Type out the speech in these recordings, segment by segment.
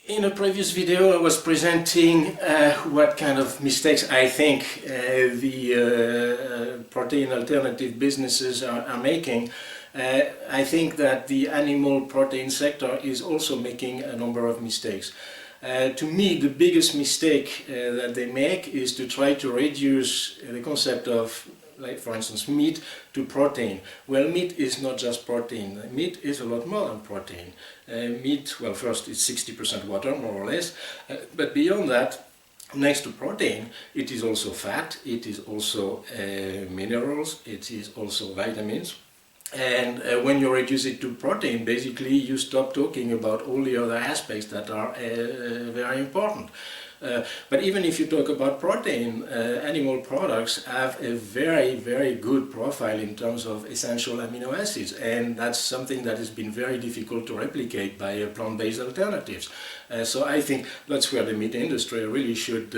In a previous video I was presenting what kind of mistakes I think the protein alternative businesses are making. I think that the animal protein sector is also making a number of mistakes. To me, the biggest mistake that they make is to try to reduce the concept of, like for instance, meat to protein. Well, meat is not just protein. Meat is a lot more than protein. Meat, well, first it's 60% water, more or less, but beyond that, next to protein, it is also fat, it is also minerals, it is also vitamins. And when you reduce it to protein, basically you stop talking about all the other aspects that are very important. But even if you talk about protein, animal products have a very good profile in terms of essential amino acids, and that's something that has been very difficult to replicate by plant-based alternatives. So I think that's where the meat industry really should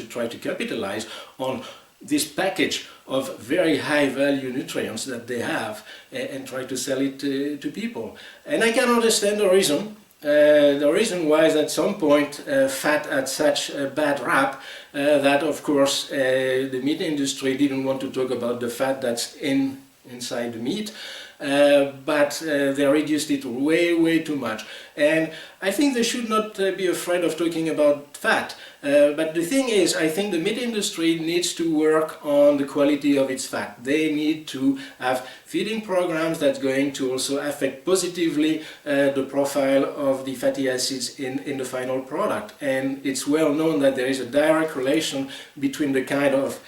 try to capitalize on this package of very high value nutrients that they have and try to sell it to people. And I can understand the reason. The reason why is at some point fat had such a bad rap that of course the meat industry didn't want to talk about the fat that's inside the meat, but they reduced it way too much. And I think they should not be afraid of talking about fat. But the thing is, I think the meat industry needs to work on the quality of its fat. They need to have feeding programs that's going to also affect positively the profile of the fatty acids in the final product. And it's well known that there is a direct relation between the kind of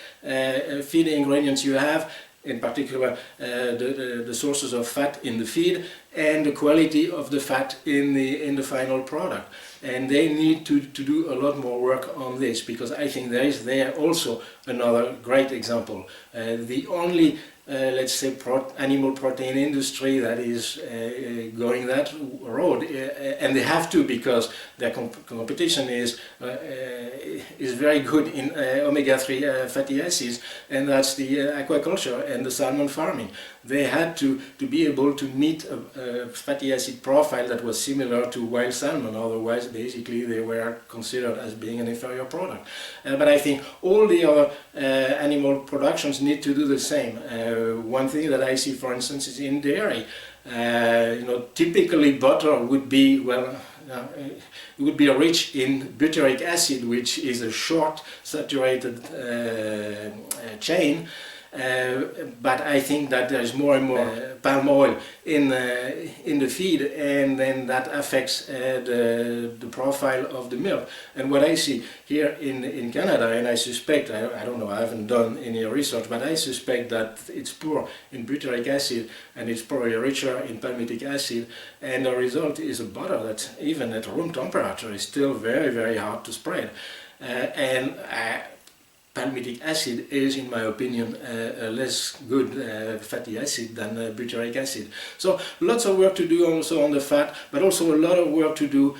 feeding ingredients you have, in particular the sources of fat in the feed, and the quality of the fat in the final product. And they need to do a lot more work on this, because I think there is also another great example. The only let's say animal protein industry that is going that road, and they have to, because their competition is very good in omega-3 fatty acids, and that's the aquaculture and the salmon farming. They had to be able to meet a fatty acid profile that was similar to wild salmon, otherwise basically they were considered as being an inferior product. But I think all the other animal productions need to do the same. One thing that I see, for instance, is in dairy. Typically butter would be, well, it would be rich in butyric acid, which is a short saturated chain. But I think that there is more and more palm oil in the feed, and then that affects the profile of the milk. And what I see here in Canada, and I suspect, I don't know, I haven't done any research, but I suspect that it's poor in butyric acid and it's probably richer in palmitic acid, and the result is a butter that even at room temperature is still very hard to spread. Palmitic acid is, in my opinion, a less good fatty acid than butyric acid. So lots of work to do also on the fat, but also a lot of work to do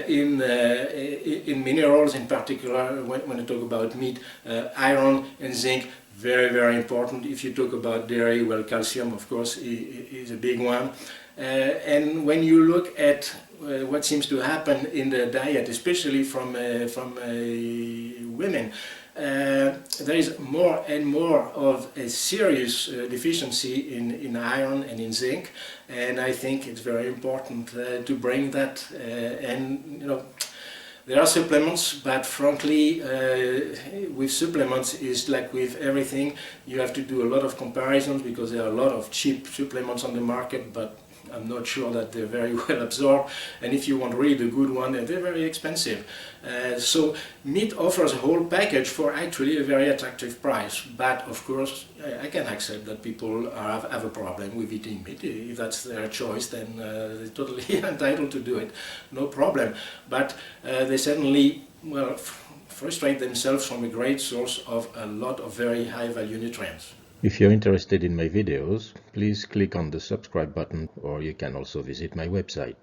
in minerals, in particular when you talk about meat. Iron and zinc, very important. If you talk about dairy, well, calcium of course is a big one. And when you look at what seems to happen in the diet, especially from women, there is more and more of a serious deficiency in iron and in zinc, and I think it's very important to bring that. And there are supplements, but frankly, with supplements is like with everything, you have to do a lot of comparisons, because there are a lot of cheap supplements on the market, but I'm not sure that they're very well absorbed, and if you want really the good one, they're very expensive. So meat offers a whole package for actually a very attractive price, but of course I can accept that people have a problem with eating meat. If that's their choice, then they're totally entitled to do it, no problem. But they certainly, well, frustrate themselves from a great source of a lot of very high value nutrients. If you're interested in my videos, please click on the subscribe button, or you can also visit my website.